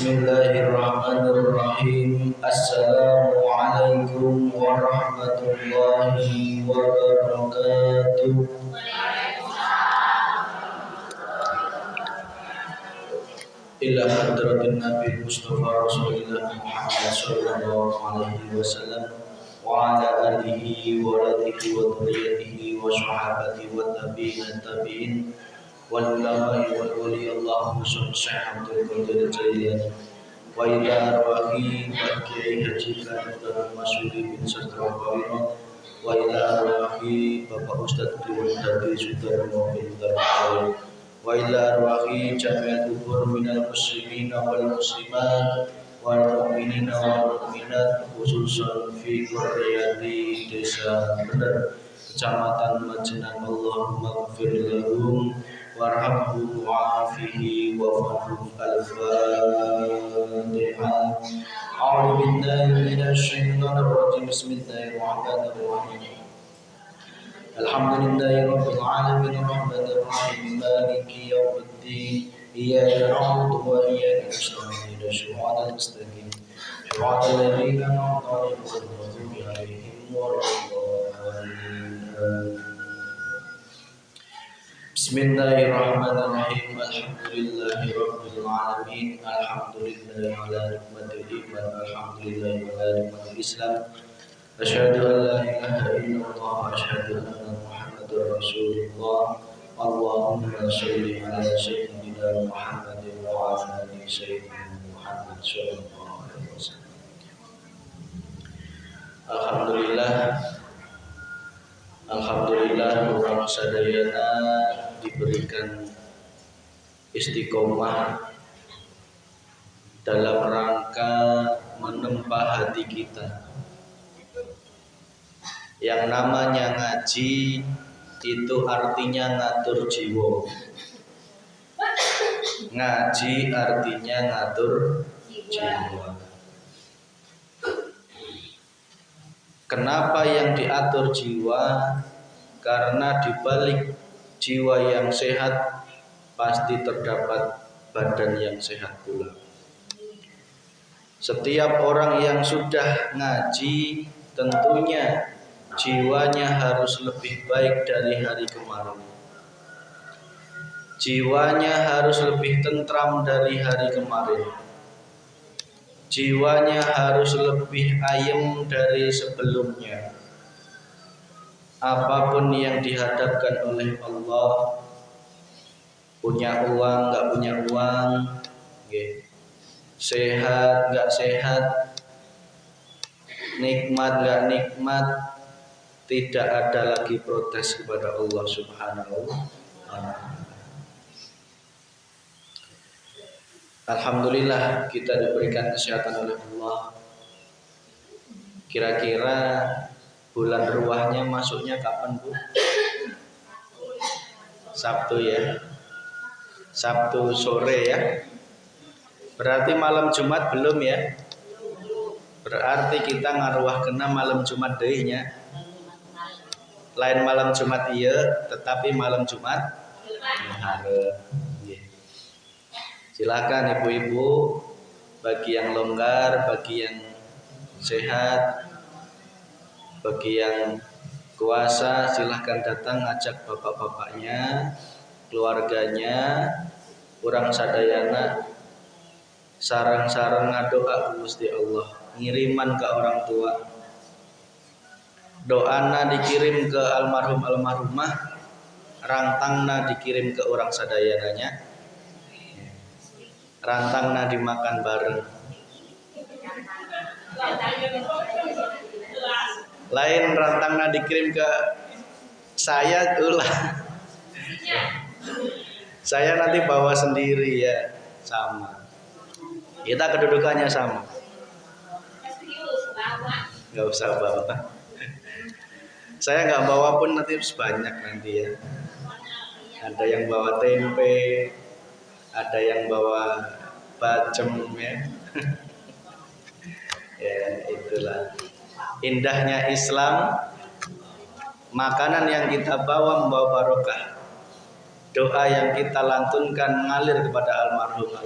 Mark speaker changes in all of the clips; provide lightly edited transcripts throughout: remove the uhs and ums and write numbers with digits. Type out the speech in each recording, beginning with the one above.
Speaker 1: Bismillahirrahmanirrahim. Assalamualaikum warahmatullahi wabarakatuh. Ila hadratin Nabi Mustafa Rasulullah Muhammad sallallahu alaihi wasallam wa ala alihi wa radhihi wa dhurriyyatihi wa sahabatihi wa tabi'in wal ulama'i wal wali Allahu subhanahu wa ta'ala wa ila arwahi Kiai Haji Kadang Masudi bin Sastro Bawiro wa ila arwahi Bapak Ustadz Dewan Dadi Sudarmo bin Darmawali wa ila arwahi jami'atul kubur minal muslimina wal muslimat wal mu'minina wal mu'minat khususan fi qaryati Desa Bener Kecamatan Majenang. Allahumma ighfir lahum warhamhum wa'afihi wa'fahum. Al-Fatihah. A'udzu billahi minasy syaithanir rajim. Bismillahirrahmanirrahim. Alhamdulillahi rabbil alamin arrahmanir rahim maliki yaumiddin iyyaka na'budu wa iyyaka nasta'in ihdinas mustaqim siratal ladzina an'amta 'alaihim ghairil maghdubi 'alaihim waladdallin. Bismillahirrahmanirrahim. Alhamdulillahi rabbil alamin. Alhamdulillahi ala nikmatil iman. Alhamdulillahi ala nikmatil islam. Asyhadu an la ilaha illallah wa asyhadu anna Muhammadar Rasulullah. Allahumma shalli ala sayyidina Muhammadin wa ala ali sayyidina Muhammad sallallahu alaihi wasallam. Alhamdulillah orang sadayana diberikan istiqomah dalam rangka menempa hati kita. Yang namanya ngaji itu artinya ngatur jiwa. Ngaji artinya ngatur jiwa. Kenapa yang diatur jiwa? Karena di balik jiwa yang sehat pasti terdapat badan yang sehat pula. Setiap orang yang sudah ngaji tentunya jiwanya harus lebih baik dari hari kemarin. Jiwanya harus lebih tentram dari hari kemarin. Jiwanya harus lebih ayem dari sebelumnya. Apapun yang dihadapkan oleh Allah, punya uang, gak punya uang, sehat, gak sehat, nikmat, gak nikmat, tidak ada lagi protes kepada Allah Subhanahu wa ta'ala. Alhamdulillah kita diberikan kesehatan oleh Allah. Kira-kira bulan ruahnya masuknya kapan, Bu? Sabtu ya. Sabtu sore ya. Berarti malam Jumat belum ya? Berarti kita ngaruah kena malam Jumat dehnya. Lain malam Jumat iya, tetapi malam Jumat harap. Silakan ibu-ibu, bagi yang longgar, bagi yang sehat, bagi yang kuasa, silahkan datang ajak bapak-bapaknya, keluarganya, urang sadayana, sarang-sarang ngadoa Gusti Allah, ngiriman ke orang tua. Doana dikirim ke almarhum-almarhumah, rantangna dikirim ke orang sadayananya. Rantangna dimakan bareng. Lain rantangna dikirim ke saya ulah. Saya nanti bawa sendiri ya, sama. Kita kedudukannya sama. Gak usah bawa. Saya nggak bawa pun nanti banyak nanti ya. Ada yang bawa tempe, ada yang bawa bacem ya. Ya itulah indahnya Islam. Makanan yang kita bawa membawa barokah. Doa yang kita lantunkan mengalir kepada almarhumah.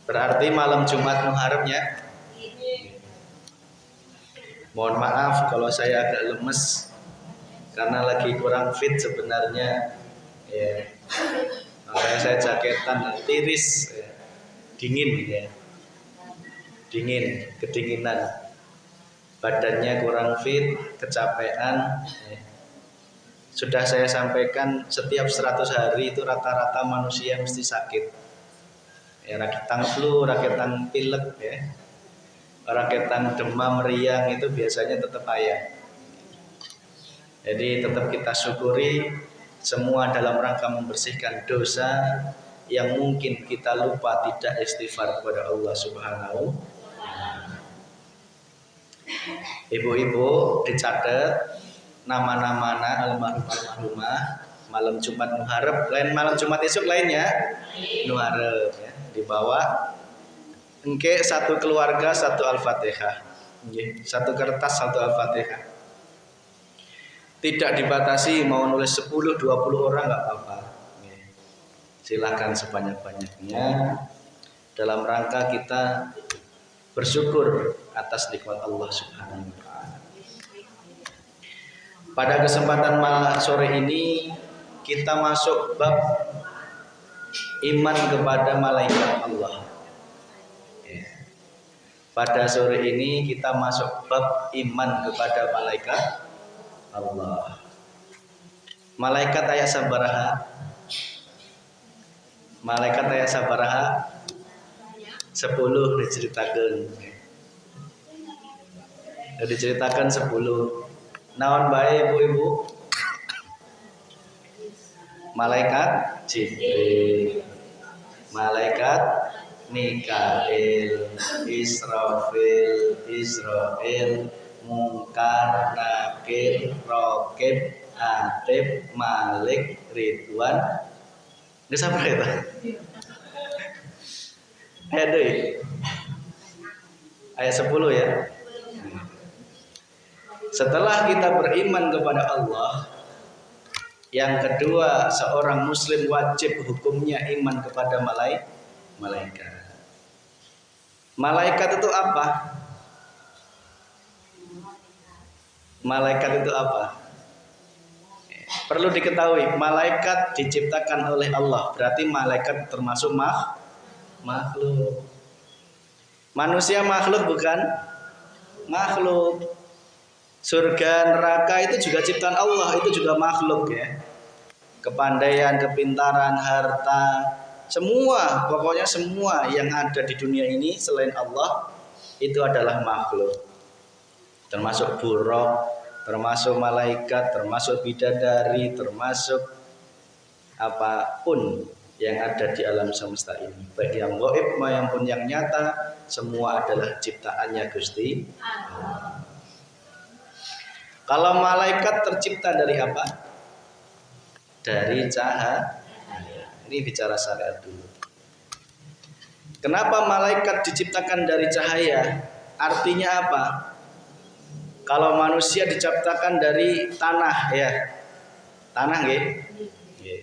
Speaker 1: Berarti malam Jumat Muharram ya. Mohon maaf kalau saya agak lemes karena lagi kurang fit sebenarnya. Ya. Makanya saya jaketan tiris, ya. Dingin ya. Dingin, kedinginan. Badannya kurang fit, kecapean. Ya. Sudah saya sampaikan setiap 100 hari itu rata-rata manusia mesti sakit. Ya, rakitan flu, rakitan pilek ya. Rakitan demam, meriang itu biasanya tetap ayah. Jadi tetap kita syukuri semua dalam rangka membersihkan dosa yang mungkin kita lupa tidak istighfar kepada Allah Subhanahu. Ibu-ibu dicatat nama-nama almarhumah malam Jumat Muharram, lain malam Jumat esok lainnya Muharram ya, dibawa engke satu keluarga satu Al-Fatihah, satu kertas satu Al-Fatihah. Tidak dibatasi mau nulis 10-20 orang nggak apa-apa. Silakan sebanyak-banyaknya dalam rangka kita bersyukur atas nikmat Allah Subhanahu wa taala. Pada kesempatan sore ini kita masuk bab iman kepada malaikat Allah. Pada sore ini kita masuk bab iman kepada malaikat Allah. Malaikat ayat sabaraha. Malaikat ayat sabaraha 10 diceritakan 10. Naon bae ibu-ibu? Malaikat Jibril, malaikat Mikail, Israfil, Munkar, Nakir, Rokib, Atib, Malik, Ridwan. Ini siapa itu? Ayat 10 ya. Setelah kita beriman kepada Allah, yang kedua seorang muslim wajib hukumnya iman kepada malaikat. Malaikat itu apa? Malaikat itu apa? Perlu diketahui, malaikat diciptakan oleh Allah, berarti malaikat termasuk makhluk. Manusia makhluk bukan? Makhluk. Surga neraka itu juga ciptaan Allah, itu juga makhluk ya. Kepandaian, kepintaran, harta, semua, pokoknya semua yang ada di dunia ini selain Allah itu adalah makhluk. Termasuk buruk, termasuk malaikat, termasuk bidadari, termasuk apapun yang ada di alam semesta ini. Baik yang gaib maupun yang nyata, semua adalah ciptaannya Gusti Allah. Kalau malaikat tercipta dari apa? Dari cahaya. Ini bicara syariat dulu. Kenapa malaikat diciptakan dari cahaya? Artinya apa? Kalau manusia diciptakan dari tanah ya. Tanah nggih? Nggih.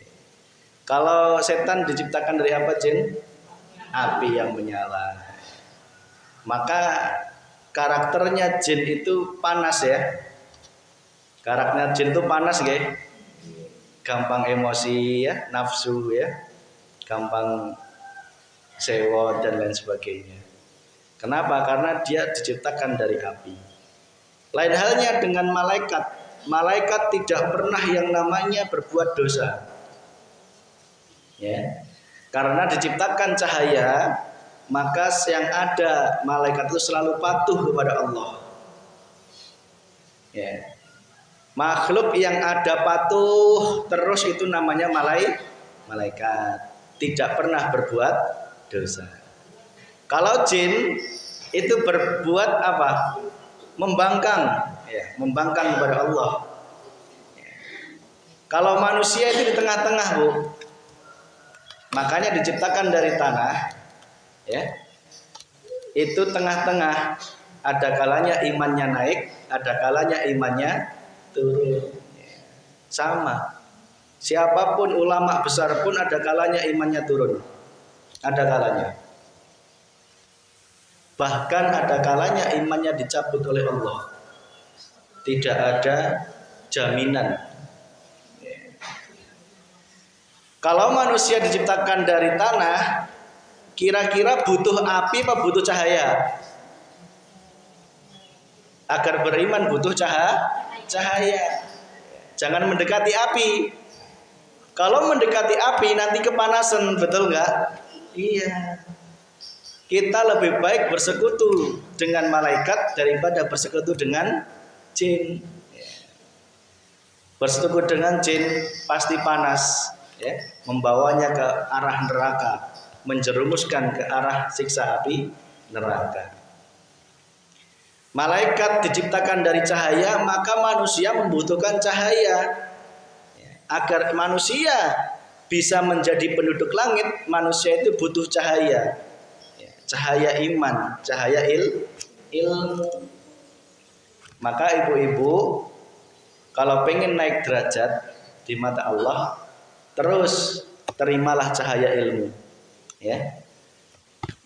Speaker 1: Kalau setan diciptakan dari apa, Jin? Api yang menyala. Maka karakternya jin itu panas ya. Karakternya jin itu panas nggih. Gampang emosi ya, nafsu ya. Gampang sewot dan lain sebagainya. Kenapa? Karena dia diciptakan dari api. Lain halnya dengan malaikat. Malaikat tidak pernah yang namanya berbuat dosa. Ya. Karena diciptakan cahaya, maka yang ada malaikat itu selalu patuh kepada Allah. Ya. Makhluk yang ada patuh terus itu namanya malaikat. Tidak pernah berbuat dosa. Kalau jin itu berbuat apa? Membangkang, ya, membangkang kepada Allah. Ya. Kalau manusia itu di tengah-tengah, Bu. Makanya diciptakan dari tanah, ya. Itu tengah-tengah. Ada kalanya imannya naik, ada kalanya imannya turun. Sama. Siapapun ulama besar pun ada kalanya imannya turun. Ada kalanya. Bahkan ada kalanya imannya dicabut oleh Allah. Tidak ada jaminan. Kalau manusia diciptakan dari tanah, kira-kira butuh api apa butuh cahaya? Agar beriman butuh cahaya. Jangan mendekati api. Kalau mendekati api nanti kepanasan, betul nggak? Iya. Kita lebih baik bersekutu dengan malaikat daripada bersekutu dengan jin. Bersekutu dengan jin pasti panas, ya, membawanya ke arah neraka, menjerumuskan ke arah siksa api neraka. Malaikat diciptakan dari cahaya, maka manusia membutuhkan cahaya. Agar manusia bisa menjadi penduduk langit, manusia itu butuh cahaya. Cahaya iman, cahaya ilmu. Maka ibu-ibu, kalau pengen naik derajat di mata Allah, terus terimalah cahaya ilmu. Ya.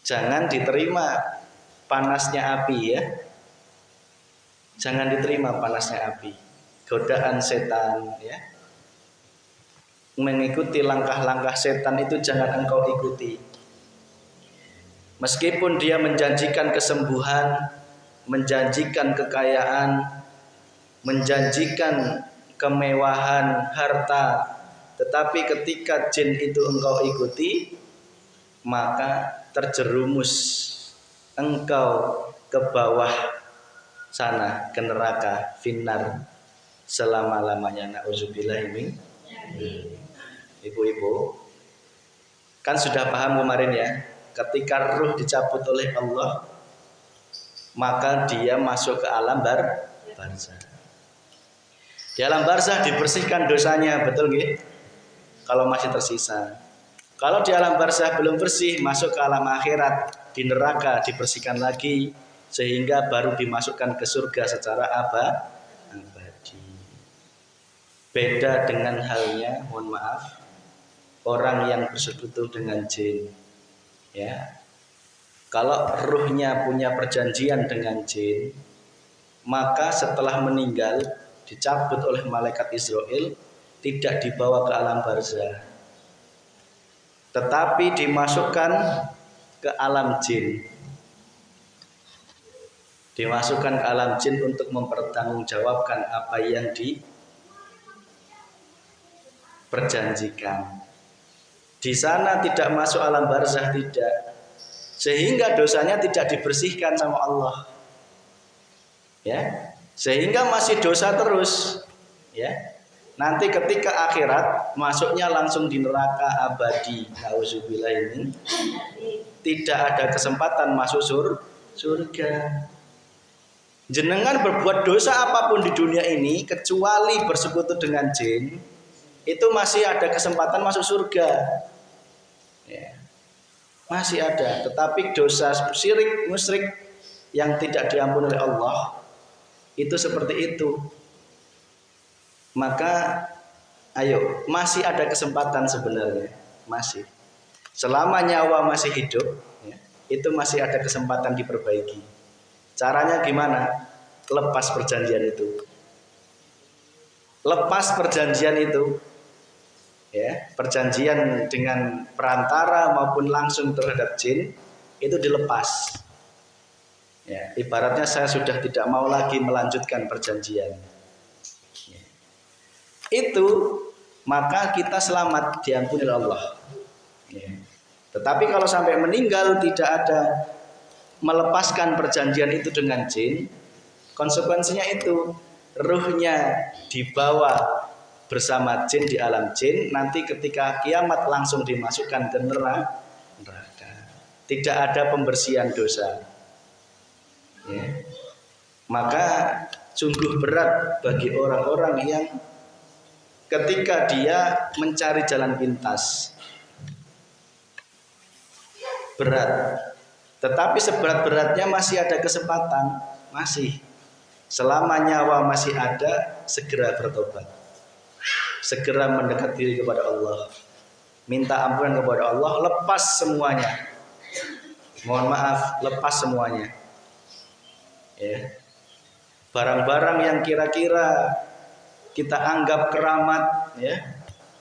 Speaker 1: Jangan diterima panasnya api, ya. Jangan diterima panasnya api. Godaan setan, ya. Mengikuti langkah-langkah setan itu jangan engkau ikuti. Meskipun dia menjanjikan kesembuhan, menjanjikan kekayaan, menjanjikan kemewahan, harta, tetapi ketika jin itu engkau ikuti, maka terjerumus engkau ke bawah sana, ke neraka, finnar, selama-lamanya. Na'udzubillahi min. Ibu-ibu, kan sudah paham kemarin ya, ketika ruh dicabut oleh Allah, maka dia masuk ke alam barzah. Di alam barzah dibersihkan dosanya, betul nggih? Kalau masih tersisa. Kalau di alam barzah belum bersih, masuk ke alam akhirat, di neraka dibersihkan lagi, sehingga baru dimasukkan ke surga secara abadi. Beda dengan halnya, mohon maaf, orang yang bersekutu dengan jin. Ya, kalau ruhnya punya perjanjian dengan jin, maka setelah meninggal dicabut oleh malaikat Israel, tidak dibawa ke alam barzah, tetapi dimasukkan ke alam jin. Dimasukkan ke alam jin untuk mempertanggungjawabkan apa yang diperjanjikan. Di sana tidak masuk alam barzah, tidak, sehingga dosanya tidak dibersihkan sama Allah, ya, sehingga masih dosa terus, ya. Nanti ketika akhirat masuknya langsung di neraka abadi. Nauzubillah, ini tidak ada kesempatan masuk surga. Jenengan berbuat dosa apapun di dunia ini kecuali bersekutu dengan jin, itu masih ada kesempatan masuk surga, ya. Masih ada. Tetapi dosa syirik, musyrik yang tidak diampuni oleh Allah, itu seperti itu. Maka ayo, masih ada kesempatan sebenarnya. Masih. Selama nyawa masih hidup, ya, itu masih ada kesempatan diperbaiki. Caranya gimana? Lepas perjanjian itu. Lepas perjanjian itu, ya, perjanjian dengan perantara maupun langsung terhadap jin itu dilepas. Ya, ibaratnya saya sudah tidak mau lagi melanjutkan perjanjian. Ya. Itu maka kita selamat, diampuni oleh Allah. Ya. Tetapi kalau sampai meninggal tidak ada melepaskan perjanjian itu dengan jin, konsekuensinya itu ruhnya dibawa bersama jin di alam jin, nanti ketika kiamat langsung dimasukkan ke neraka. Tidak ada pembersihan dosa, ya. Maka sungguh berat bagi orang-orang yang ketika dia mencari jalan pintas, berat. Tetapi seberat-beratnya masih ada kesempatan, masih. Selama nyawa masih ada, segera bertobat, segera mendekat diri kepada Allah, minta ampunan kepada Allah, lepas semuanya. Mohon maaf, lepas semuanya. Ya. Barang-barang yang kira-kira kita anggap keramat, ya,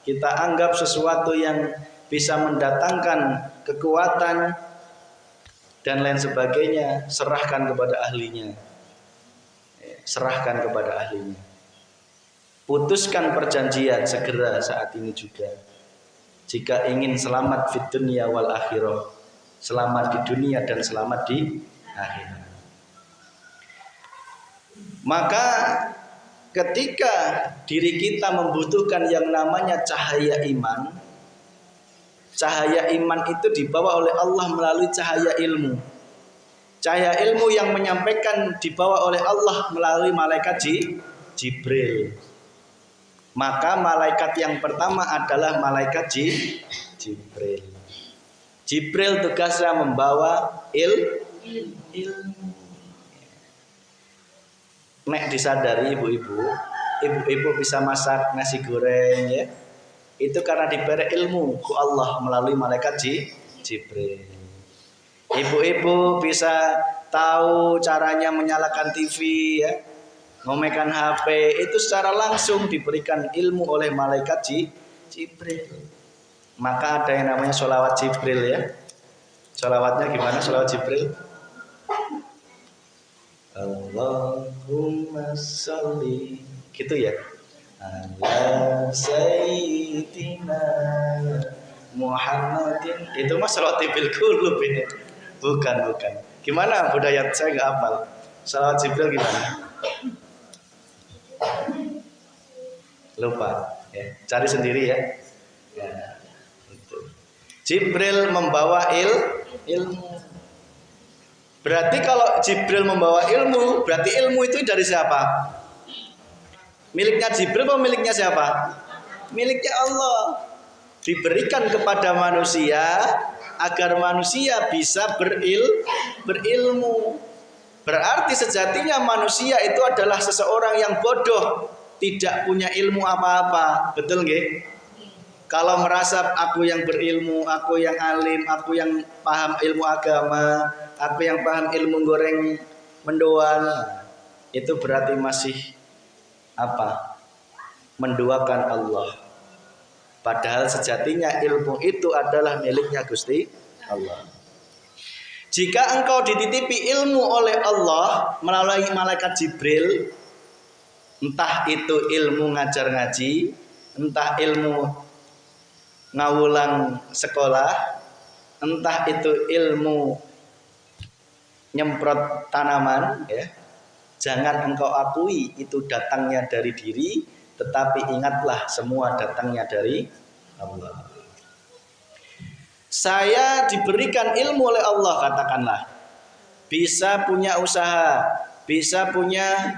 Speaker 1: kita anggap sesuatu yang bisa mendatangkan kekuatan dan lain sebagainya, serahkan kepada ahlinya. Ya, serahkan kepada ahlinya. Putuskan perjanjian segera saat ini juga. Jika ingin selamat di dunia wal akhirah, selamat di dunia dan selamat di akhirat. Maka ketika diri kita membutuhkan yang namanya cahaya iman itu dibawa oleh Allah melalui cahaya ilmu. Cahaya ilmu yang menyampaikan dibawa oleh Allah melalui malaikat Jibril. Maka malaikat yang pertama adalah malaikat Jibril. Jibril tugasnya membawa ilmu. Nek disadari ibu-ibu bisa masak nasi goreng, ya. Itu karena diberi ilmu ku Allah melalui malaikat Jibril. Ibu-ibu bisa tahu caranya menyalakan TV, ya, memegang HP, itu secara langsung diberikan ilmu oleh malaikat Jibril. Maka ada yang namanya sholawat Jibril, ya. Sholawatnya gimana sholawat Jibril? Allahumma sholli, gitu ya. Ala sayyidina Muhammadin. Itu mah sholawat bil qulub ini. Bukan. Gimana budaya saya nggak hafal. Sholawat Jibril gimana? Lupa. Ya, cari sendiri ya. Ya, itu. Jibril membawa ilmu. Berarti kalau Jibril membawa ilmu, berarti ilmu itu dari siapa? Miliknya Jibril atau miliknya siapa? Miliknya Allah. Diberikan kepada manusia agar manusia bisa berilmu. Berarti sejatinya manusia itu adalah seseorang yang bodoh, tidak punya ilmu apa-apa. Betul nggih? Kalau merasa aku yang berilmu, aku yang alim, aku yang paham ilmu agama, aku yang paham ilmu goreng mendoan, itu berarti masih apa? Menduakan Allah. Padahal sejatinya ilmu itu adalah miliknya Gusti Allah. Jika engkau dititipi ilmu oleh Allah melalui malaikat Jibril, entah itu ilmu ngajar ngaji, entah ilmu ngawulang sekolah, entah itu ilmu nyemprot tanaman, ya, jangan engkau akui itu datangnya dari diri, tetapi ingatlah semua datangnya dari Allah. Saya diberikan ilmu oleh Allah, katakanlah, bisa punya usaha, bisa punya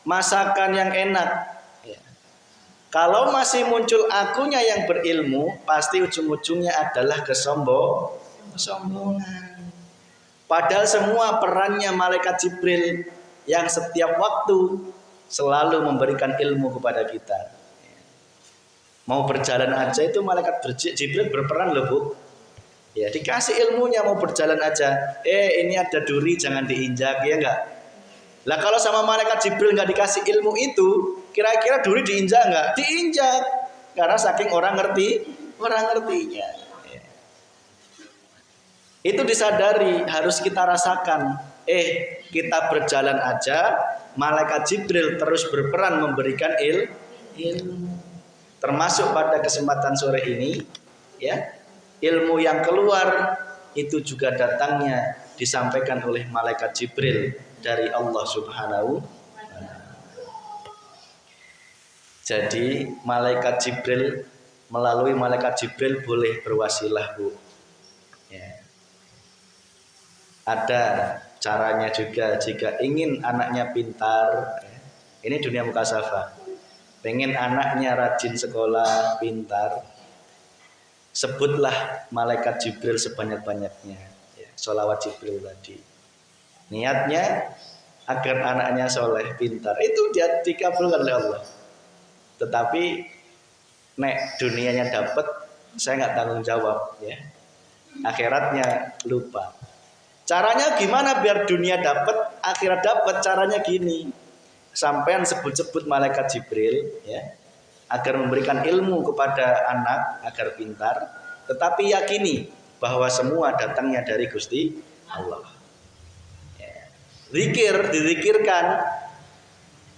Speaker 1: masakan yang enak. Kalau masih muncul akunya yang berilmu, pasti ujung-ujungnya adalah kesombongan. Padahal semua perannya malaikat Jibril yang setiap waktu selalu memberikan ilmu kepada kita. Mau berjalan aja itu malaikat Jibril berperan loh, Bu. Ya, dikasih ilmunya mau berjalan aja. Ini ada duri jangan diinjak, ya enggak? Lah kalau sama malaikat Jibril nggak dikasih ilmu itu, kira-kira duri diinjak nggak? Diinjak, karena saking orang ngertinya. Ya. Itu disadari, harus kita rasakan. Kita berjalan aja, malaikat Jibril terus berperan memberikan ilmu. Termasuk pada kesempatan sore ini, ya, ilmu yang keluar itu juga datangnya disampaikan oleh malaikat Jibril dari Allah Subhanahu wa Ta'ala. Jadi malaikat Jibril, melalui malaikat Jibril boleh berwasilah, Bu. Ya. Ada caranya juga jika ingin anaknya pintar. Ini dunia mukasafah. Pengen anaknya rajin sekolah, pintar, sebutlah malaikat Jibril sebanyak-banyaknya. Ya, sholawat Jibril tadi. Niatnya agar anaknya soleh, pintar, itu dia dikabulkan oleh Allah. Tetapi nek dunianya dapat, saya nggak tanggung jawab, ya. Akhiratnya lupa.
Speaker 2: Caranya gimana biar dunia dapat, akhirat dapat? Caranya gini. Sampean sebut-sebut malaikat Jibril ya, agar memberikan ilmu kepada anak agar pintar, tetapi yakini bahwa semua datangnya dari Gusti Allah. Ya. Zikir, dizikirkan.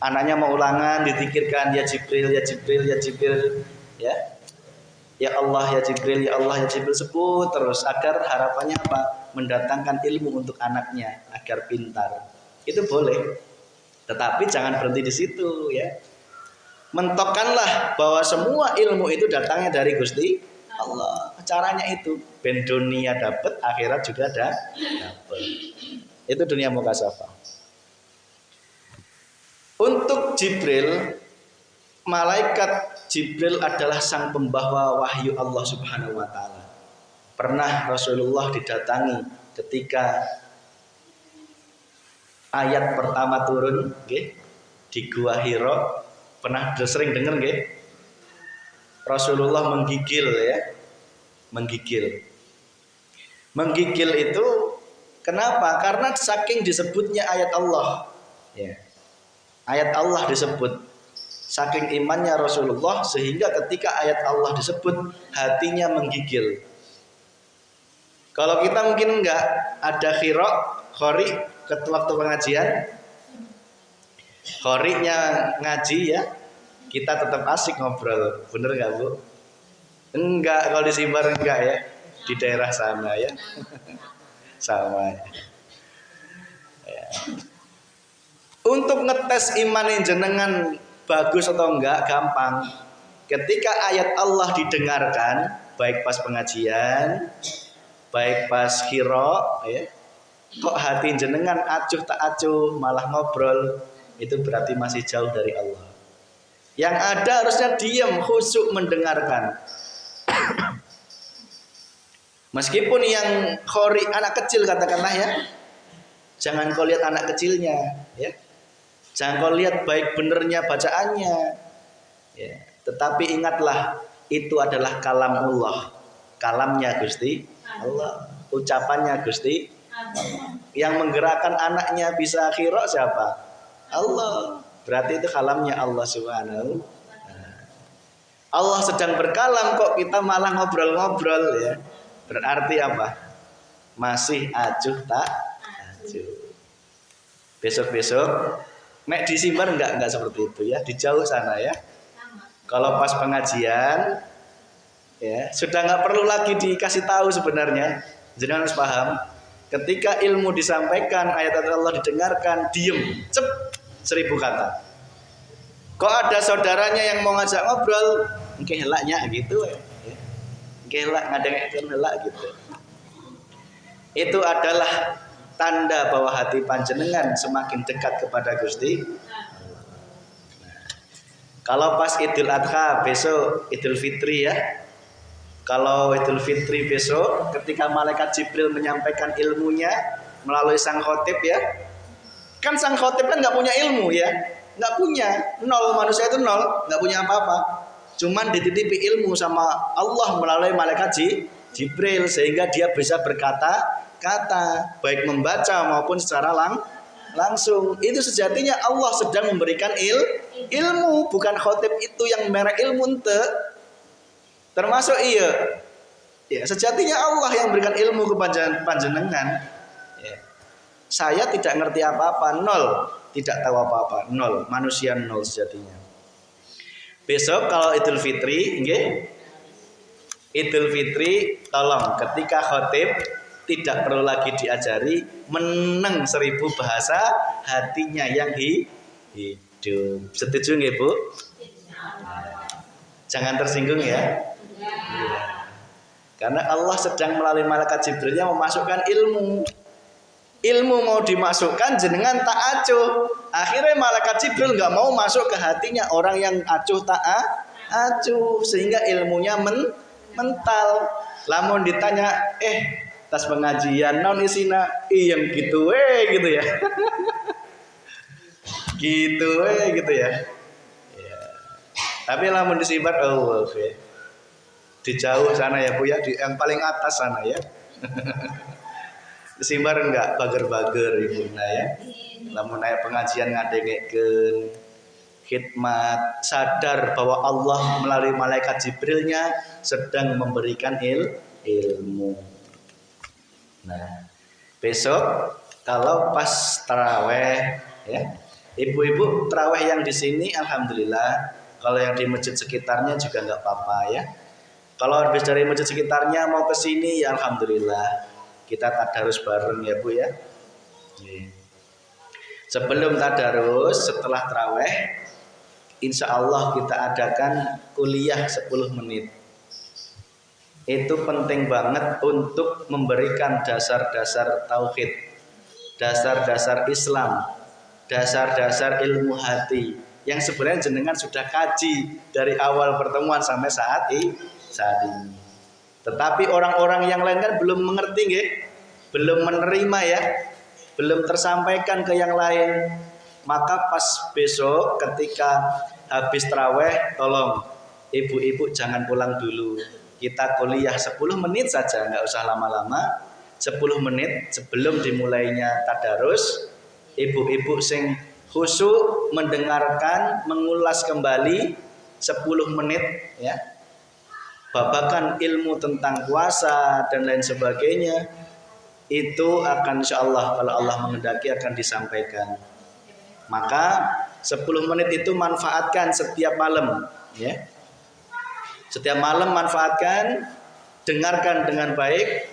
Speaker 2: Anaknya mau ulangan, dizikirkan ya Jibril, ya Jibril, ya Jibril, ya. Ya Allah, ya Jibril, ya Allah, ya Jibril, sebut terus agar harapannya apa? Mendatangkan ilmu untuk anaknya agar pintar. Itu boleh. Tetapi jangan berhenti di situ ya. Mentokkanlah bahwa semua ilmu itu datangnya dari Gusti Allah. Caranya itu ben dunia dapat, akhirat juga dapat. Itu dunia mukasafah. Untuk Jibril, malaikat Jibril adalah sang pembawa wahyu Allah Subhanahu wa taala. Pernah Rasulullah didatangi ketika ayat pertama turun, okay, di Gua Hira. Pernah sering dengar nggih? Rasulullah menggigil ya. Menggigil. Menggigil itu kenapa? Karena saking disebutnya ayat Allah. Ya. Ayat Allah disebut. Saking imannya Rasulullah sehingga ketika ayat Allah disebut hatinya menggigil. Kalau kita mungkin enggak ada khori waktu pengajian. Khorinya ngaji ya, kita tetap asik ngobrol, bener nggak Bu? Enggak, kalau di Simbar enggak ya, di daerah sana ya, sama. Ya. Untuk ngetes iman jenengan bagus atau enggak gampang. Ketika ayat Allah didengarkan, baik pas pengajian, baik pas khiro, ya, kok hati jenengan acuh tak acuh, malah ngobrol. Itu berarti masih jauh dari Allah. Yang ada harusnya diam, khusyuk mendengarkan. Meskipun yang khori anak kecil katakanlah ya, jangan kau lihat anak kecilnya, ya. Jangan kau lihat baik benernya bacaannya, ya. Tetapi ingatlah itu adalah kalamullah, kalamnya Gusti Allah, ucapannya Gusti Allah. Yang menggerakkan anaknya bisa khiro siapa? Allah. Berarti itu kalamnya Allah Subhanahu. Allah sedang berkalam kok kita malah ngobrol-ngobrol ya. Berarti apa? Masih acuh tak acuh. Besok-besok mek di Simbar enggak seperti itu ya, di jauh sana ya. Kalau pas pengajian ya, sudah enggak perlu lagi dikasih tahu sebenarnya. Jangan harus paham. Ketika ilmu disampaikan, ayat Allah didengarkan, diem, cep 1000 kata. Kok ada saudaranya yang mau ngajak ngobrol, engke helaknya gitu ya. Engke helak ngadengkeun helak gitu. Itu adalah tanda bahwa hati panjenengan semakin dekat kepada Gusti. Kalau pas Idul Adha besok Idul Fitri ya. Kalau Idul Fitri besok ketika malaikat Jibril menyampaikan ilmunya melalui sang khotib ya. Kan sang khotib kan nggak punya ilmu ya, nggak punya, nol, manusia itu nol, nggak punya apa-apa. Cuman dititipi ilmu sama Allah melalui malaikat Jibril sehingga dia bisa berkata-kata, baik membaca maupun secara langsung. Itu sejatinya Allah sedang memberikan ilmu, bukan khotib itu yang merek ilmu ente. Termasuk iya, ya sejatinya Allah yang berikan ilmu kepada panjenengan. Saya tidak ngerti apa-apa, nol, tidak tahu apa-apa, nol, manusia nol sejatinya. Besok kalau Idul Fitri, nggih, Idul Fitri, tolong ketika khotib tidak perlu lagi diajari, meneng 1000 bahasa hatinya yang hidup. Setuju nggih Bu? Jangan tersinggung ya. Karena Allah sedang melalui malaikat Jibrilnya memasukkan ilmu. Ilmu mau dimasukkan jenengan tak acuh. Akhirnya malaikat Jibril nggak mau masuk ke hatinya orang yang acuh tak acuh sehingga ilmunya mental. Lamun ditanya, tas pengajian non isina iem gitu gitu ya. Gitu gitu ya. Ya. Tapi lamun disimpan di jauh sana ya Bu ya, di yang paling atas sana ya. Kesimbar enggak bager-bager ibu ya. Lamun aya pengajian ngadengekeun khidmat, sadar bahwa Allah melalui malaikat Jibrilnya sedang memberikan ilmu. Nah, besok kalau pas taraweh ya, ibu-ibu taraweh yang di sini alhamdulillah, kalau yang di masjid sekitarnya juga enggak apa-apa ya. Kalau habis dari masjid sekitarnya mau ke sini ya alhamdulillah. Kita tadarus bareng ya Bu ya. Sebelum tadarus, setelah taraweh, insya Allah kita adakan kuliah 10 menit. Itu penting banget untuk memberikan dasar-dasar tauhid, dasar-dasar Islam, dasar-dasar ilmu hati yang sebenarnya jenengan sudah kaji dari awal pertemuan sampai saat ini. Tetapi orang-orang yang lain kan belum mengerti nggih, belum menerima ya, belum tersampaikan ke yang lain. Maka pas besok ketika habis taraweh, tolong ibu-ibu jangan pulang dulu. Kita kuliah 10 menit saja, nggak usah lama-lama. 10 menit sebelum dimulainya tadarus, ibu-ibu sing khusyuk mendengarkan, mengulas kembali 10 menit ya. Babakan ilmu tentang puasa dan lain sebagainya itu akan insya Allah kalau Allah menghendaki akan disampaikan. Maka 10 menit itu manfaatkan setiap malam ya. Setiap malam manfaatkan, dengarkan dengan baik.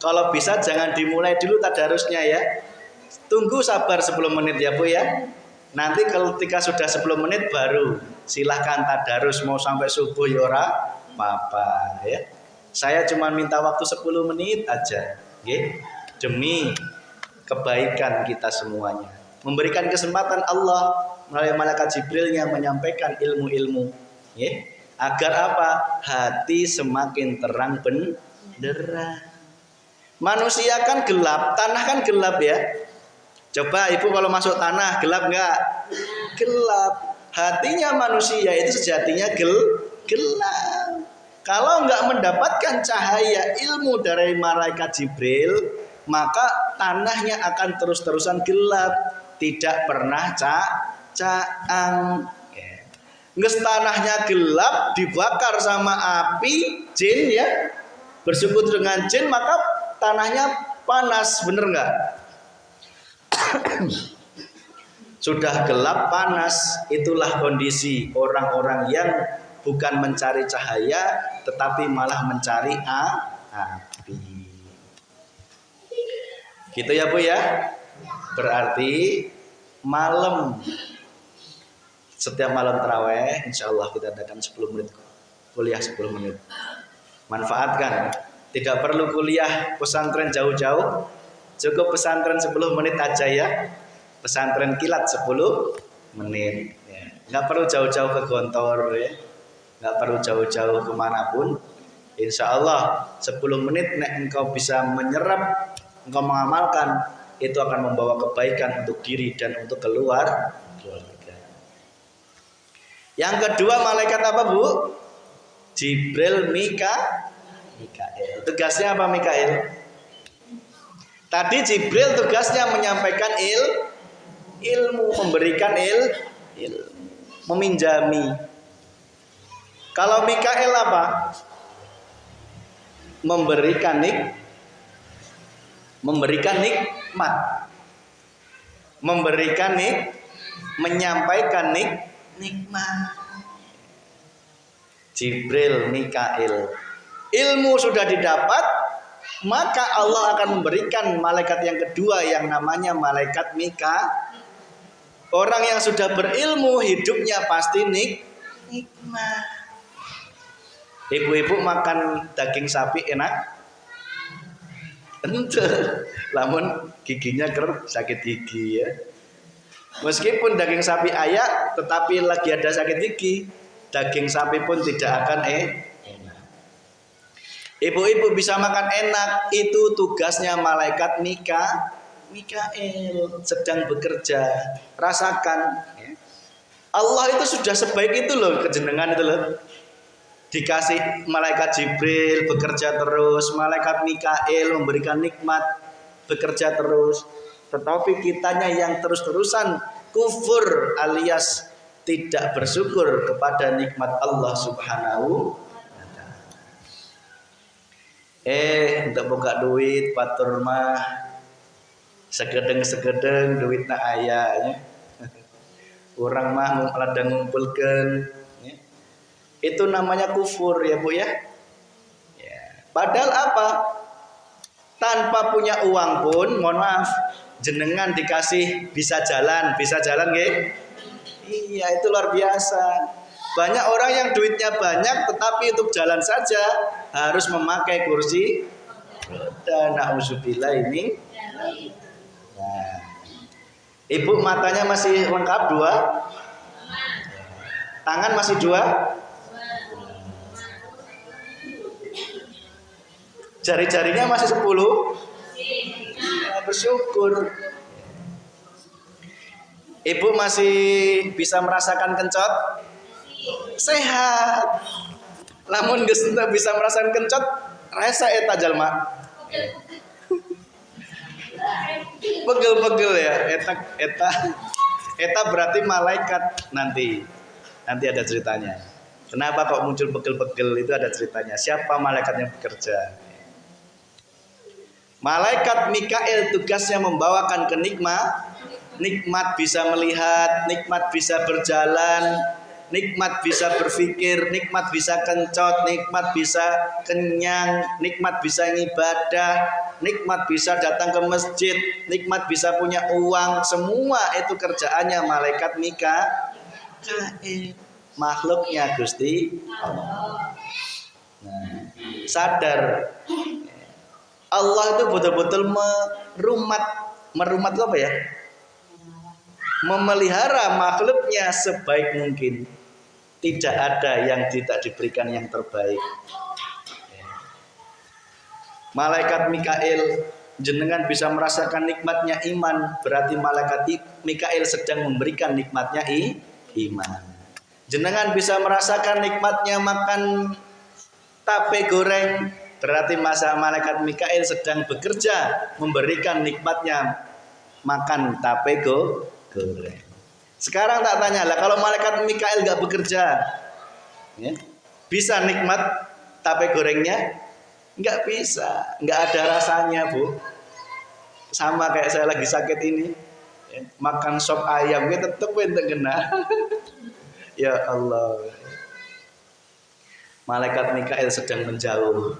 Speaker 2: Kalau bisa jangan dimulai dulu tadarusnya ya. Tunggu sabar 10 menit ya Bu ya. Nanti ketika sudah 10 menit baru silahkan tadarus, mau sampai subuh ya ora apa-apa ya. Saya cuma minta waktu 10 menit aja, okay? Demi kebaikan kita semuanya. Memberikan kesempatan Allah melalui malaikat Jibrilnya menyampaikan ilmu-ilmu, ya. Agar apa? Hati semakin terang benderang. Manusia kan gelap, tanah kan gelap ya. Coba ibu kalau masuk tanah gelap enggak? Gelap. Hatinya manusia itu sejatinya gelap. Kalau enggak mendapatkan cahaya ilmu dari malaikat Jibril, maka tanahnya akan terus-terusan gelap, tidak pernah caang. Nges tanahnya gelap dibakar sama api jin ya, bersekutu dengan jin, maka tanahnya panas, bener enggak? Sudah gelap panas, itulah kondisi orang-orang yang bukan mencari cahaya tetapi malah mencari api. Gitu ya Bu ya. Berarti malam, setiap malam taraweh insya Allah kita adakan 10 menit kuliah 10 menit. Manfaatkan. Tidak perlu kuliah pesantren jauh-jauh, cukup pesantren 10 menit aja ya. Pesantren kilat 10 menit ya. Nggak perlu jauh-jauh ke Gontor ya. Nggak perlu jauh-jauh kemanapun. Insya Allah 10 menit nek engkau bisa menyerap, engkau mengamalkan, itu akan membawa kebaikan untuk diri dan untuk keluarga. Yang kedua malaikat apa Bu? Jibril, Mikail. Tugasnya apa Mikail? Tadi Jibril tugasnya menyampaikan ilmu, memberikan ilmu, meminjami. Kalau Mikail apa? Memberikan nikmat. Menyampaikan nikmat. Jibril, Mikail. Ilmu sudah didapat, maka Allah akan memberikan malaikat yang kedua yang namanya malaikat Mikail. Orang yang sudah berilmu hidupnya pasti nikmat. Ibu-ibu makan daging sapi enak? Ente, lamun giginya sakit gigi ya. Meskipun daging sapi ayak, tetapi lagi ada sakit gigi, daging sapi pun tidak akan enak. Ibu-ibu bisa makan enak, itu tugasnya malaikat Mikail sedang bekerja. Rasakan ya. Allah itu sudah sebaik itu loh, kejenengan itu loh. Dikasih malaikat Jibril bekerja terus, malaikat Mikail memberikan nikmat. bekerja terus. Tetapi kitanya yang terus-terusan kufur alias tidak bersyukur kepada nikmat Allah Subhanahu wa ta'ala. Untuk buka duit batur mah segedeng duitna ayahnya. Orang mah lada ngumpulkan. Itu namanya kufur ya Bu ya. Padahal apa? Tanpa punya uang pun, mohon maaf, jenengan dikasih bisa jalan nggih? Iya, itu luar biasa. Banyak orang yang duitnya banyak tetapi untuk jalan saja harus memakai kursi roda. Nauzubillah ini. Nah. Ibu matanya masih lengkap 2? Tangan masih 2? Jari-jarinya masih 10? Ya, bersyukur. Ibu masih bisa merasakan kencot? Sehat. Lamun geus bisa merasakan kencot, rasa eta jalma. Pegel-pegel ya, eta berarti malaikat nanti ada ceritanya. Kenapa kok muncul pegel-pegel itu ada ceritanya. Siapa malaikat yang bekerja? Malaikat Mikail tugasnya membawakan nikmat bisa melihat, nikmat bisa berjalan, nikmat bisa berpikir, nikmat bisa kencot, nikmat bisa kenyang, nikmat bisa ngibadah, nikmat bisa datang ke masjid, nikmat bisa punya uang. Semua itu kerjaannya malaikat Mikail, makhluknya Gusti Allah. Nah, sadar Allah itu betul-betul merumat apa ya? Memelihara makhluknya sebaik mungkin. Tidak ada yang tidak diberikan yang terbaik. Malaikat Mikail, jenengan bisa merasakan nikmatnya iman, berarti malaikat Mikail sedang memberikan nikmatnya iman. Jenengan bisa merasakan nikmatnya makan tape goreng, berarti malaikat Mikail sedang bekerja memberikan nikmatnya makan tape goreng. Sekarang tak tanya lah, kalau malaikat Mikail nggak bekerja, ya, bisa nikmat tape gorengnya? Nggak bisa, nggak ada rasanya Bu. Sama kayak saya lagi sakit ini, ya, makan sop ayam, ya tetep ente kena. Ya Allah, malaikat Mikail sedang menjauh.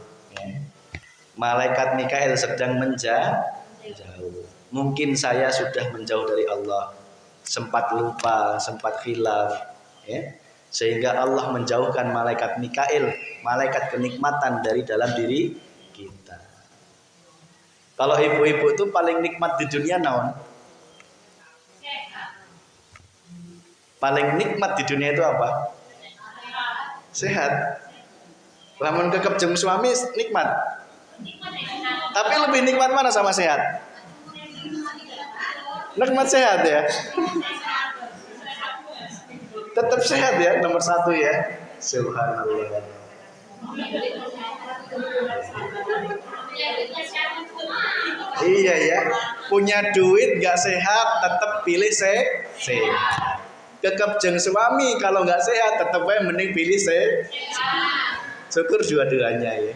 Speaker 2: Malaikat Mikail sedang menjauh. Mungkin saya sudah menjauh dari Allah, sempat lupa, sempat khilaf, ya. Sehingga Allah menjauhkan malaikat Mikail, malaikat kenikmatan dari dalam diri kita. Kalau ibu-ibu itu paling nikmat di dunia naon? Paling nikmat di dunia itu apa? Sehat. Lamun kekep jeung suami nikmat. Tapi lebih nikmat mana sama sehat? Nikmat sehat ya. Tetap sehat ya, nomor 1 ya. Subhanallah. Iya ya. Punya duit gak sehat, tetap pilih sehat. Kekep jeung suami kalau gak sehat, tetap aja mending pilih sehat. Syukur dua-duanya ya.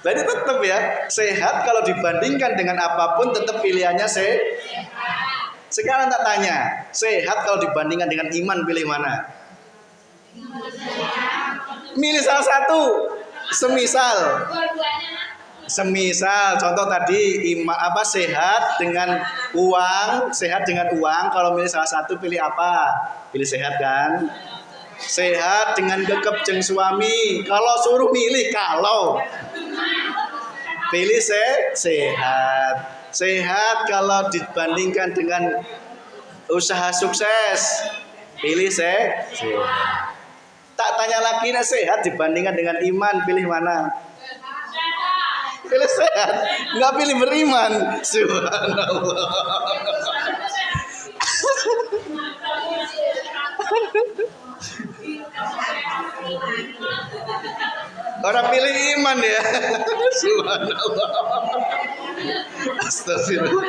Speaker 2: Jadi tetap ya, sehat kalau dibandingkan dengan apapun tetap pilihannya sehat. Sekarang tak tanya, sehat kalau dibandingkan dengan iman pilih mana? Milih salah satu. Semisal contoh tadi sehat dengan uang, kalau milih salah satu pilih apa? Pilih sehat kan? Sehat dengan gekep jeung suami. Kalau suruh milih, kalau pilih sehat. Sehat kalau dibandingkan dengan usaha sukses, pilih sehat. Tak tanya lagi, sehat dibandingkan dengan iman, pilih mana? Pilih sehat, nggak pilih beriman. Subhanallah. Orang pilih iman ya. Subhanallah. Astagfirullah.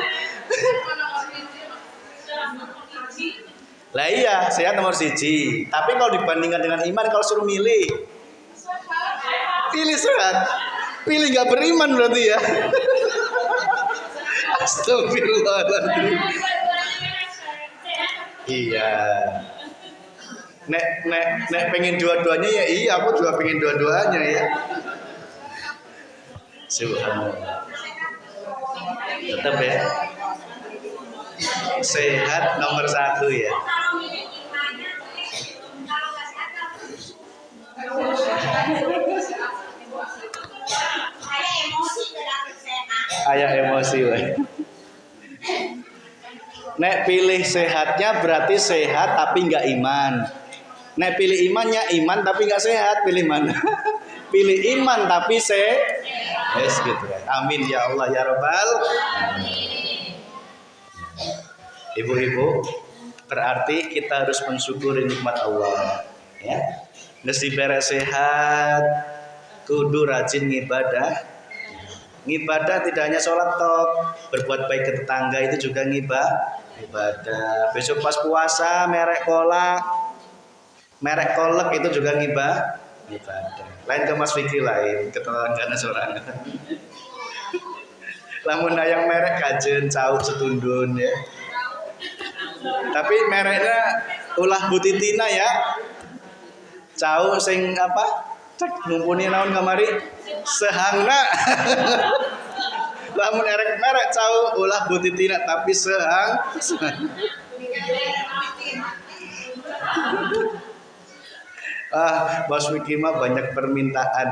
Speaker 2: Lah iya, sehat nomor siji. Tapi kalau dibandingkan dengan iman, kalau suruh milih, pilih sehat. Pilih nggak beriman berarti ya. Astagfirullahaladzim. Iya. Nek pengen dua-duanya ya iya, aku juga pengen dua-duanya ya. Subhanallah. Tetap ya. Sehat nomor satu ya. Ayah emosi weh. Nek pilih sehatnya berarti sehat tapi nggak iman. Nek pilih imannya iman tapi nggak sehat, pilih mana? Pilih iman tapi yes gitu ya. Amin ya Allah ya Rabbal. Ibu-ibu, berarti kita harus mensyukuri nikmat Allah. Ya, mesti beres sehat, kudu rajin ngibadah. Ngibadah tidak hanya sholat tok, berbuat baik ke tetangga itu juga ibadah. Besok pas puasa merek kolek itu juga ibadah. Lain ke Mas Fikri lain, ke tetangganya seorang. Lamun yang merek kajen, cauk setundun ya. Tapi mereknya ulah butitina ya. Cauk sing apa? Cek mumpuni naon kamari sehangna. Lamun merek cauk ulah butitina tapi sehang. Bos Wiki mah banyak permintaan.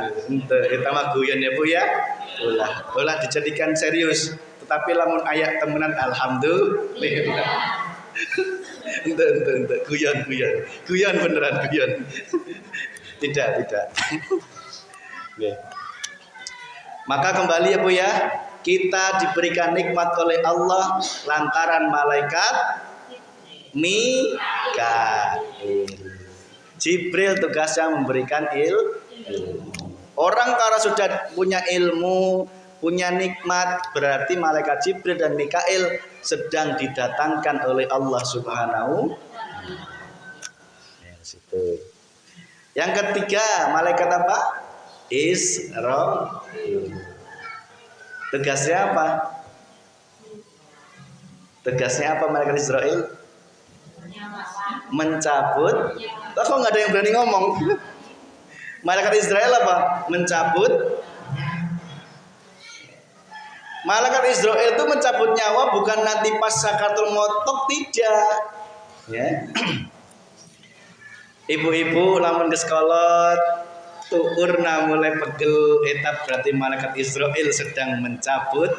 Speaker 2: Kita mah guyon ya Bu ya. Ulah dijadikan serius. Tetapi lamun ayat temenan alhamdulillah. Ente guyon beneran guyon. Tidak. Okay. Maka kembali ya Bu ya, kita diberikan nikmat oleh Allah lantaran malaikat Mikail. Jibril tugasnya memberikan ilmu. Orang kalau sudah punya ilmu, punya nikmat, berarti malaikat Jibril dan Mikail sedang didatangkan oleh Allah Subhanahu. Ya, situ. Yang ketiga, malaikat apa? Israfil. Tugasnya apa? Tugasnya apa malaikat Israfil? Mencabut. Kok nggak ada yang berani ngomong? Malaikat Israel apa? Mencabut. Malaikat Israel itu mencabut nyawa bukan nanti pas sakaratul maut, tidak. Ya. Ibu-ibu lamun geskolot tuurna mulai pegel etap berarti malaikat Israel sedang mencabut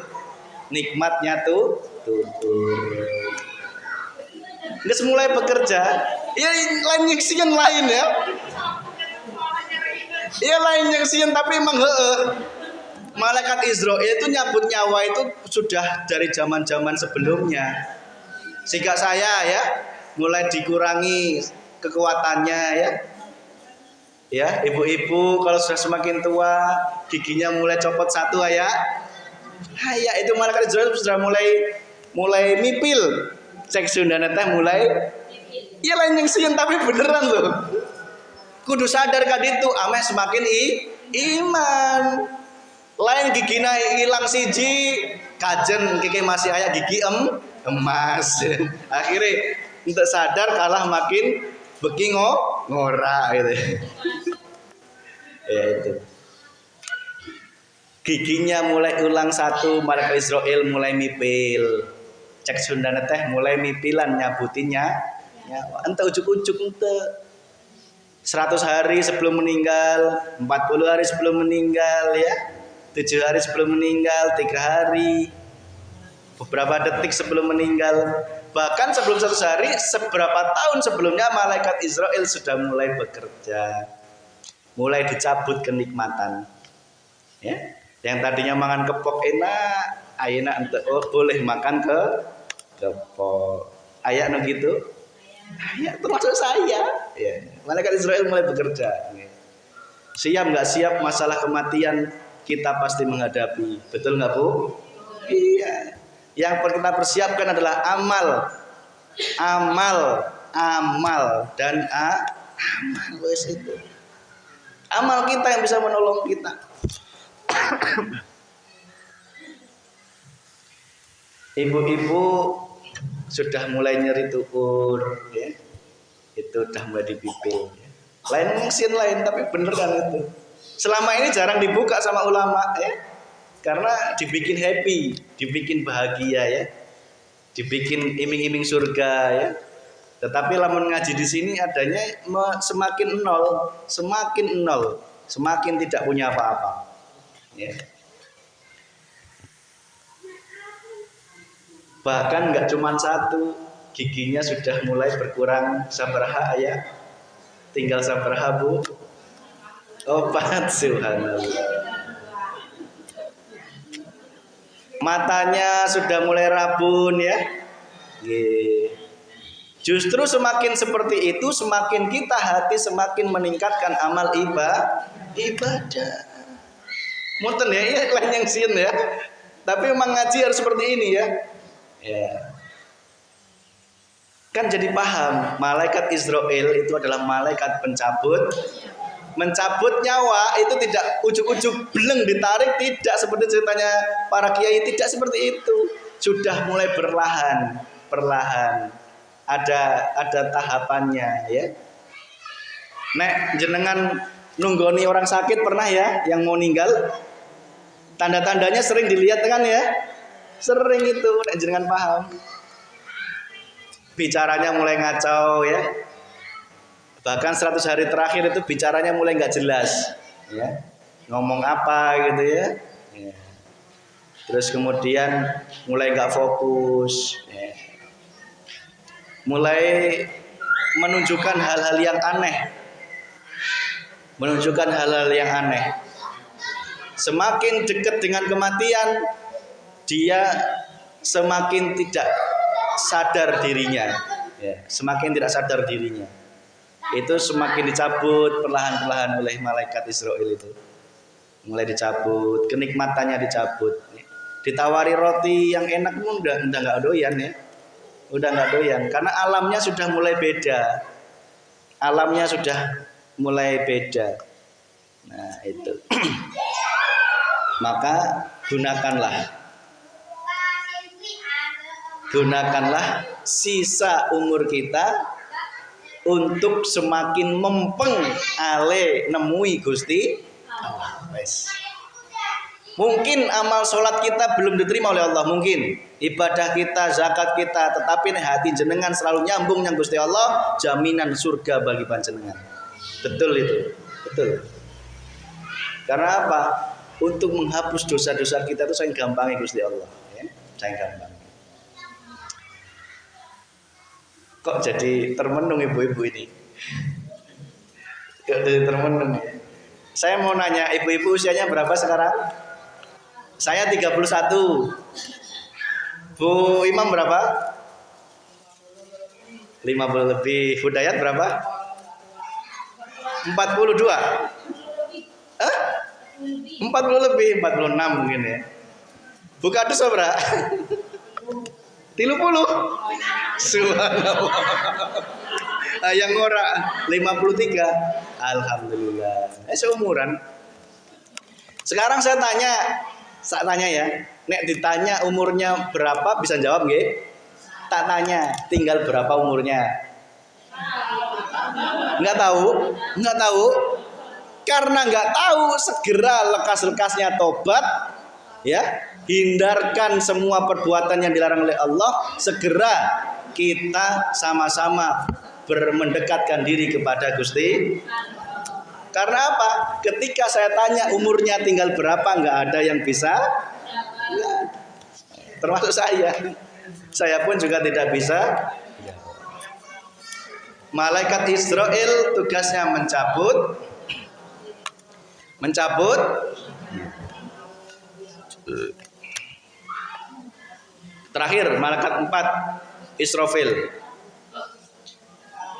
Speaker 2: nikmatnya tutur. Nggak mulai bekerja. Ya lain nyeksian lain ya. Iya lain nyeksian tapi emang malaikat Israel itu nyabut nyawa itu sudah dari zaman-zaman sebelumnya. Sehingga saya ya mulai dikurangi kekuatannya ya. Ya, ibu-ibu kalau sudah semakin tua giginya mulai copot satu ya. Ya itu malaikat Israel sudah mulai mipil. Cek Sundana teh mulai iya lain yang sian tapi beneran loh. Kudu sadar kan itu ameh semakin iman. Lain gigina hilang siji kajen keke masih aya gigi emas. Akhirnya untuk sadar kalah makin beki ngora gitu. Ya itu. Giginya mulai ulang satu, malaikat Israel mulai mipil. Cek Sundana teh mulai mipilan nyabutinya. Ya, ente ujuk-ujuk ente. 100 hari sebelum meninggal, 40 hari sebelum meninggal ya. 7 hari sebelum meninggal, 3 hari. Beberapa detik sebelum meninggal. Bahkan sebelum 100 hari, seberapa tahun sebelumnya malaikat Israel sudah mulai bekerja. Mulai dicabut kenikmatan. Ya. Yang tadinya makan kepok enak, ayeuna ente boleh makan kepok. Aya nu gitu. Ya, termasuk saya. Ya. Malaikat Israel mulai bekerja. Siap nggak siap masalah kematian kita pasti menghadapi. Betul nggak Bu? Yang kita persiapkan adalah amal dan amal. Wes itu. Amal kita yang bisa menolong kita. Ibu-ibu sudah mulai nyeri tukur, ya. Itu udah mulai dipipil. Ya. Lain mungkin lain, tapi bener kan itu. Selama ini jarang dibuka sama ulama, ya. Karena dibikin happy, dibikin bahagia, ya. Dibikin iming-iming surga, ya. Tetapi lamun ngaji di sini adanya semakin nol, semakin tidak punya apa-apa. Ya. Bahkan nggak cuma satu, giginya sudah mulai berkurang sabaraha ya. Tinggal sabaraha Bu? 4, subhanallah. Matanya sudah mulai rabun ya. Justru semakin seperti itu, semakin kita hati semakin meningkatkan amal ibadah. Mungkin ya, lain yang sin ya. Tapi memang ngaji harus seperti ini ya. Ya. Kan jadi paham, malaikat Israel itu adalah malaikat pencabut. Mencabut nyawa itu tidak ujuk-ujuk bleng ditarik, tidak seperti ceritanya para kiai, tidak seperti itu. Sudah mulai perlahan. Ada tahapannya ya. Nek jenengan nunggoni orang sakit pernah ya, yang mau meninggal. Tanda-tandanya sering dilihat kan ya. Sering itu, nek jenengan paham. Bicaranya mulai ngacau ya. Bahkan 100 hari terakhir itu bicaranya mulai nggak jelas ya. Ngomong apa gitu ya. Ya. Terus kemudian mulai nggak fokus ya. Mulai menunjukkan hal-hal yang aneh. Semakin dekat dengan kematian, dia semakin tidak sadar dirinya ya. Semakin tidak sadar dirinya. Itu semakin dicabut perlahan-lahan oleh malaikat Israel itu. Mulai dicabut, kenikmatannya dicabut. Ditawari roti yang enak pun udah nggak doyan ya. Udah nggak doyan karena alamnya sudah mulai beda. Nah itu. Maka gunakanlah sisa umur kita untuk semakin mempeng ale nemui Gusti Allah. Mungkin amal sholat kita belum diterima oleh Allah, mungkin ibadah kita, zakat kita, tetapi hati jenengan selalu nyambung yang Gusti Allah, jaminan surga bagi panjenengan. Betul itu, betul. Karena apa? Untuk menghapus dosa-dosa kita itu sangat gampang Gusti Allah, ya, sangat gampang. Kok jadi termenung ibu-ibu ini? Kok jadi termenung ya? Saya mau nanya, ibu-ibu usianya berapa sekarang? Saya 31. Bu Imam berapa? 50 lebih. Bu Dayat berapa? 42. Hah? 40 lebih, 46 mungkin ya. Bu Kadus berapa? 30. Subhanallah. Yang ora 53. Alhamdulillah. Seumuran. Sekarang saya tanya ya. Nek ditanya umurnya berapa bisa jawab nggih? Tak tanya, tinggal berapa umurnya? Enggak tahu. Karena enggak tahu, segera lekas-lekasnya tobat ya. Hindarkan semua perbuatan yang dilarang oleh Allah. Segera kita sama-sama mendekatkan diri kepada Gusti. Karena apa? Ketika saya tanya umurnya tinggal berapa, nggak ada yang bisa. Termasuk saya. Saya pun juga tidak bisa. Malaikat Israel tugasnya mencabut. Terakhir, malaikat 4, Israfil.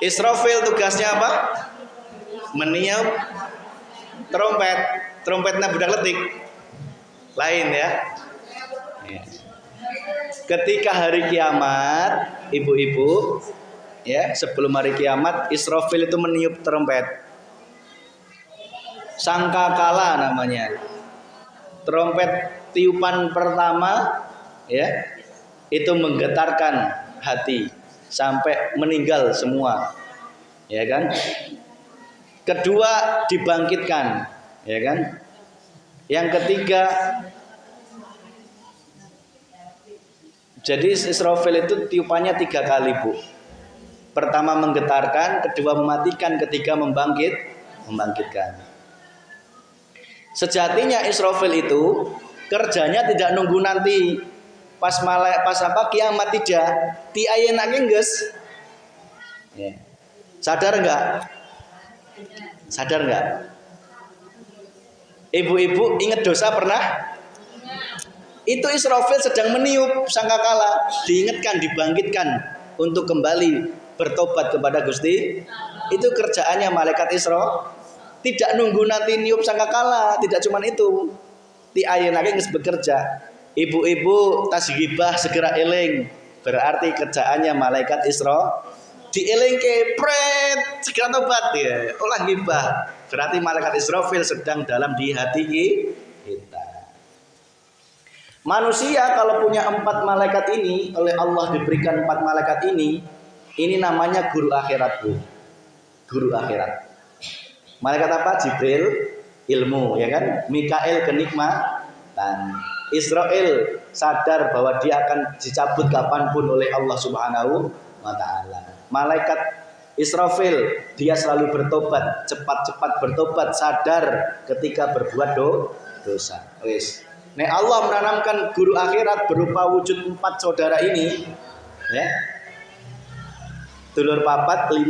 Speaker 2: Israfil tugasnya apa? Meniup trompetnya budak letik. Lain ya. ketika hari kiamat, ibu-ibu, ya, sebelum hari kiamat Israfil itu meniup trompet. Sangkakala namanya. Trompet tiupan pertama, ya, itu menggetarkan hati sampai meninggal semua, ya kan? Kedua dibangkitkan, ya kan? Yang ketiga, jadi Israfil itu tiupannya 3 kali, Bu. Pertama menggetarkan, kedua mematikan, ketiga membangkitkan. Sejatinya Israfil itu kerjanya tidak nunggu nanti pas kiamat, tidak diayenake geus. Ya. Sadar enggak? Ibu-ibu ingat dosa pernah? Itu Israfil sedang meniup sangkakala, diingatkan, dibangkitkan untuk kembali bertobat kepada Gusti. Itu kerjaannya malaikat Isra. Tidak nunggu nanti niup sangkakala, tidak cuman itu. Ti ayeunake geus bekerja. Ibu-ibu tasghibah segera eling. Berarti kerjaannya malaikat Isra dielingke pret segera tobat ya. Olah gibah. Berarti malaikat Israfil sedang dalam di hati kita. Manusia kalau punya 4 malaikat ini, oleh Allah diberikan 4 malaikat ini namanya guru akhirat, Bu. Guru akhirat. Malaikat apa? Jibril, ilmu, ya kan? Mikail kenikmatan. Israel sadar bahwa dia akan dicabut kapanpun oleh Allah Subhanahu wa ta'ala. Malaikat Israfil, dia selalu bertobat, cepat-cepat bertobat, sadar ketika berbuat dosa. Wis. Nek Allah menanamkan guru akhirat berupa wujud 4 saudara ini, ya. Dulur papat, 5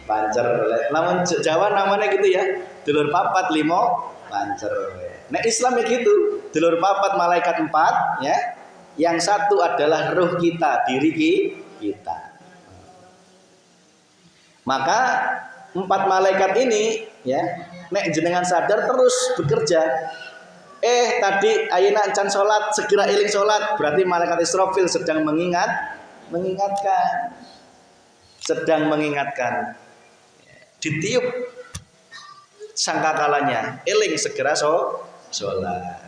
Speaker 2: pancer. Namun Jawa namanya gitu ya. Dulur papat, 5 pancer. Nek Islam ya gitu. Dulur papat malaikat 4, ya. Yang satu adalah ruh kita, diri kita. Maka 4 malaikat ini, ya, nek jenengan sadar terus bekerja. Tadi ayeuna encan salat, segera eling salat, berarti malaikat Israfil sedang mengingatkan. Sedang mengingatkan. Ditiup sangkakalanya, eling segera salat.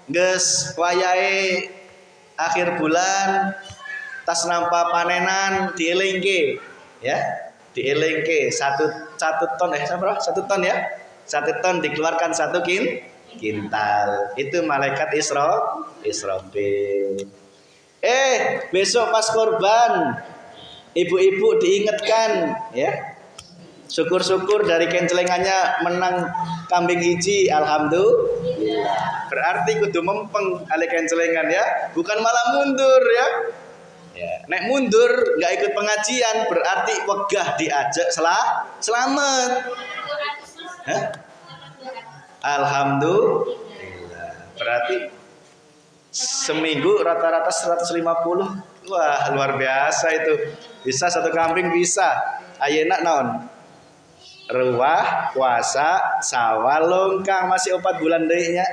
Speaker 2: Geus wayahe akhir bulan, tas nampa panenan dielingke, ya, dielingke 1 ton, 1 ton ya. 1 ton dikeluarkan 1 kintal. Itu malaikat Israfil. Besok pas korban, ibu-ibu diingatkan, ya. Syukur-syukur dari kencelengannya menang kambing hiji, alhamdulillah. Berarti kudu mempeng ale kencelengan, ya, bukan malah mundur, ya. Ya, nek mundur nggak ikut pengajian berarti wegah diajak selamat. Hah? Alhamdulillah. Berarti seminggu rata-rata 150. Wah, luar biasa itu. Bisa 1 kambing bisa. Ayeuna naon? Ruwah, puasa, Syawal, longkang masih 4 bulan deui nya.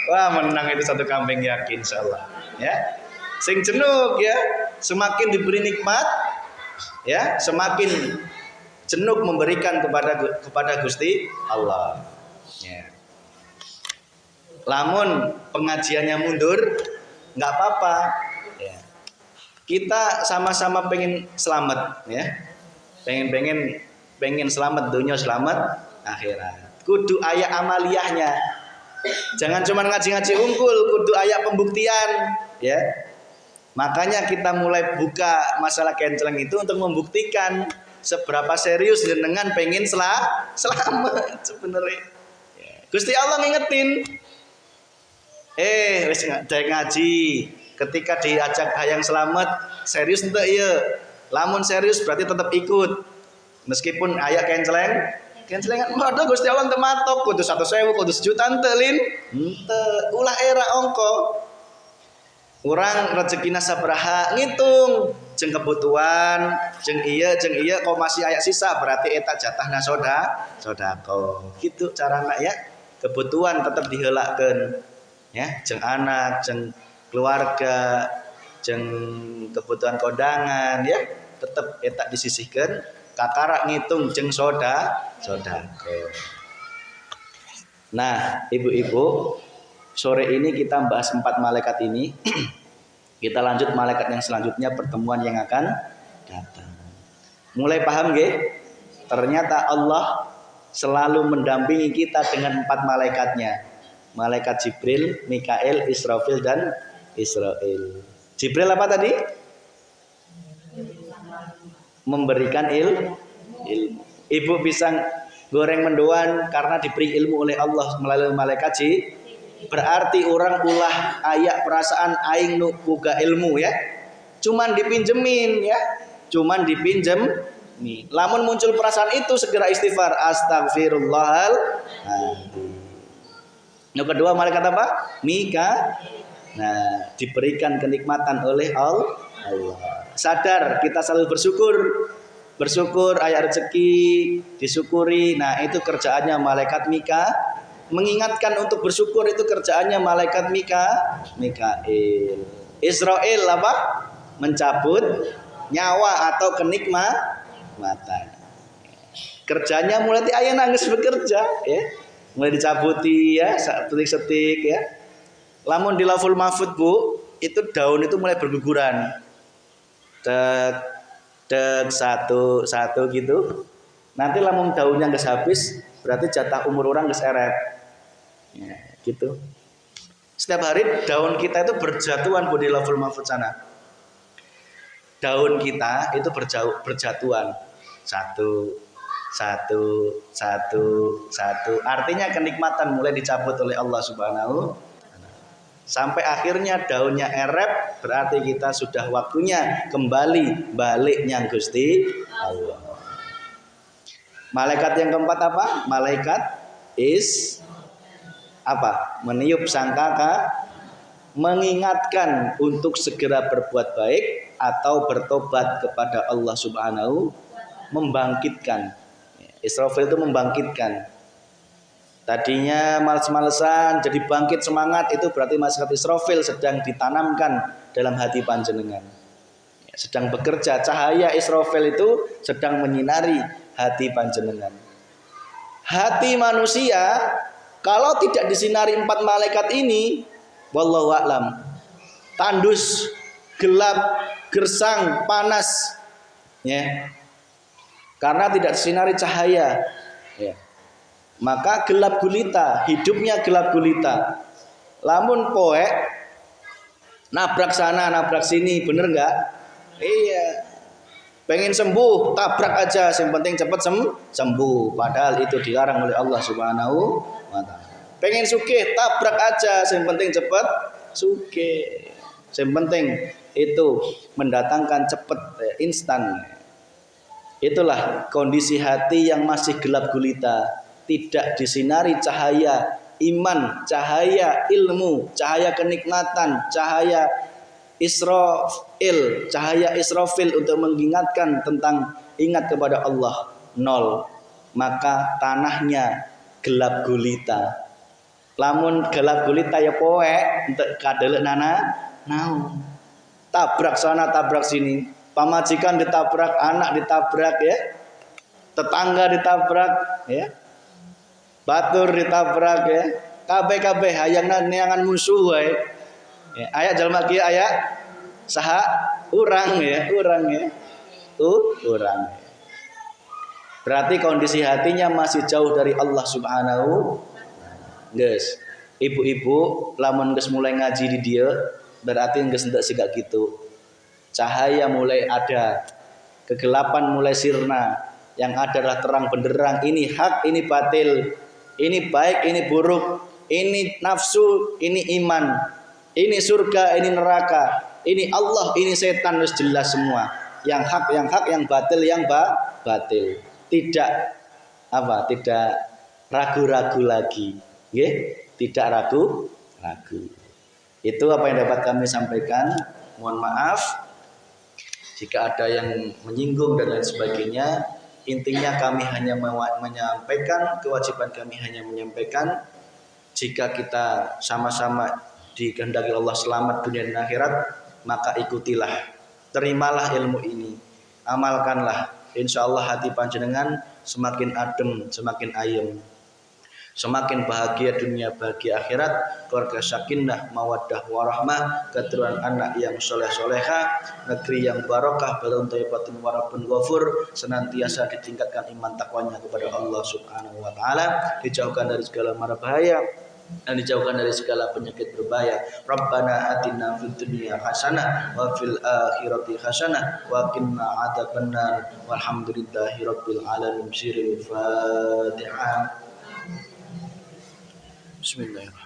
Speaker 2: Wah, menang itu 1 kambing yakin insyaallah. Ya. Sing jenuk, ya, semakin diberi nikmat, ya, semakin jenuk memberikan kepada Gusti Allah. Ya. Lamun pengajiannya mundur, nggak apa-apa. Ya. Kita sama-sama pengen selamat, ya. Pengen selamat dunia, selamat akhirat. Kudu aya amaliyahnya. Jangan cuma ngaji-ngaji unggul, kudu aya pembuktian, ya. Makanya kita mulai buka masalah kenceleng itu untuk membuktikan seberapa serius jenengan pengen selamat sebenarnya. Ya. Gusti Allah ngingetin. Wis ngaji, ketika diajak hayang selamat, serius ente ieu. Lamun serius berarti tetap ikut. Meskipun aya kencelengan padahal Gusti Allah teu matok, kudu 100.000, kudu 1 juta teu lin. Henteu, ulah era ongko. Urang rezekina sabaraha ngitung jeung kebutuhan jeung ieu kok masih aya sisa berarti eta jatahna sedekah gitu carana, ya. Kebutuhan tetap diheulakeun, ya, jeng anak, jeng keluarga, jeng kebutuhan kondangan ya, tetap tak disisihkan kakarak ngitung jeng soda. Nah, ibu-ibu, sore ini kita bahas 4 malaikat ini. Kita lanjut malaikat yang selanjutnya pertemuan yang akan datang. Mulai paham nggih? Ternyata Allah selalu mendampingi kita dengan 4 malaikatnya. Malaikat Jibril, Mikail, Israfil dan Israel. Jibril apa tadi? Memberikan ilmu. Ibu bisa goreng mendoan karena diberi ilmu oleh Allah melalui malaikat berarti orang ulah ayak perasaan aing nu boga ilmu ya. Cuman dipinjemin ya. Cuman dipinjem nih. Lamun muncul perasaan itu segera istighfar, astagfirullahaladzim. Yang kedua malaikat apa? Mika. Nah, diberikan kenikmatan oleh Allah. Sadar kita selalu bersyukur ayat rezeki disyukuri. Nah, itu kerjaannya malaikat Mika. Mengingatkan untuk bersyukur itu kerjaannya malaikat Mikail. Israel apa? Mencabut nyawa atau kenikmatan. Kerjanya mulai ayah nangis bekerja ya. Mulai dicabuti ya, setik-setik ya. Lamun di Lauful Mahfud Bu, itu daun itu mulai berguguran. Dek satu gitu. Nanti lamun daunnya nggak habis, berarti jatah umur orang nggak eret. Ya, gitu. Setiap hari daun kita itu berjatuhan di Lauful Mahfud sana. Daun kita itu berjatuhan. Satu. Artinya kenikmatan mulai dicabut oleh Allah Subhanahu. Sampai akhirnya daunnya erep, berarti kita sudah waktunya kembali baliknya Gusti Allah. Malaikat yang keempat apa? Malaikat meniup sangkaka, mengingatkan untuk segera berbuat baik atau bertobat kepada Allah Subhanahu, membangkitkan. Israfil itu membangkitkan. Tadinya males-malesan jadi bangkit semangat, itu berarti malaikat Israfil sedang ditanamkan dalam hati panjenengan. Sedang bekerja, cahaya Israfil itu sedang menyinari hati panjenengan. Hati manusia kalau tidak disinari 4 malaikat ini, wallahu a'lam, tandus, gelap, gersang, panas ya. Karena tidak disinari cahaya ya. Maka gelap gulita, hidupnya gelap gulita. Lamun poek nabrak sana nabrak sini, bener nggak? Iya. Pengen sembuh, tabrak aja, yang penting cepat sembuh. Padahal itu dilarang oleh Allah Subhanahu wa taala. Pengen sugih, tabrak aja, yang penting cepat sugih. Yang penting itu mendatangkan cepat instan. Itulah kondisi hati yang masih gelap gulita, tidak disinari cahaya iman, cahaya ilmu, cahaya kenikmatan, cahaya Israfil, cahaya Israfil untuk mengingatkan tentang ingat kepada Allah, nol. Maka tanahnya gelap gulita. Lamun gelap gulita ya poe untuk kadelek nana naon. Tabrak sana tabrak sini. Pamajikan ditabrak, anak ditabrak ya. Tetangga ditabrak ya. Batur ditabrak ya. Kabeh hayang neangan musuh wae. Ya, ayak jalma kieu aya saha urang ya. Urang. Berarti kondisi hatinya masih jauh dari Allah Subhanahu. Geus, ibu-ibu lamun geus mulai ngaji di dia, berarti geus henteu siga gitu. Cahaya mulai ada, kegelapan mulai sirna, yang adalah terang benderang. Ini hak, ini batil, ini baik, ini buruk, ini nafsu, ini iman, ini surga, ini neraka, ini Allah, ini setan, harus jelas semua. Yang hak, yang batil, batil. Tidak ragu-ragu lagi, tidak ragu. Itu apa yang dapat kami sampaikan. Mohon maaf jika ada yang menyinggung dan lain sebagainya. Intinya kami hanya menyampaikan, kewajiban kami hanya menyampaikan. jika kita sama-sama dikehendaki Allah selamat dunia dan akhirat, maka ikutilah, terimalah ilmu ini, amalkanlah. Insya Allah hati panjenengan semakin adem, semakin ayem, semakin bahagia dunia, bahagia akhirat, keluarga sakinah, mawaddah warahmah, keturunan anak yang soleh soleha, negeri yang barokah, balon thayyibatin warabun ghafur, senantiasa ditingkatkan iman takwanya kepada Allah Subhanahu wa taala, dijauhkan dari segala mara bahaya dan dijauhkan dari segala penyakit berbahaya. Rabbana atina fid dunya hasanah wa fil akhirati hasanah wa qina adzabannar. Walhamdulillahi rabbil alamin. Sirul Fatihah. Bismillahirrahmanirrahim.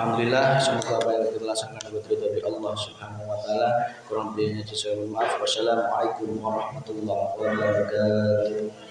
Speaker 2: Alhamdulillah, semoga apa yang kita laksanakan dapat ridho dari Allah Subhanahu wa taala. Kurang lebihnya saya mohon maaf. Wassalamualaikum warahmatullahi wabarakatuh.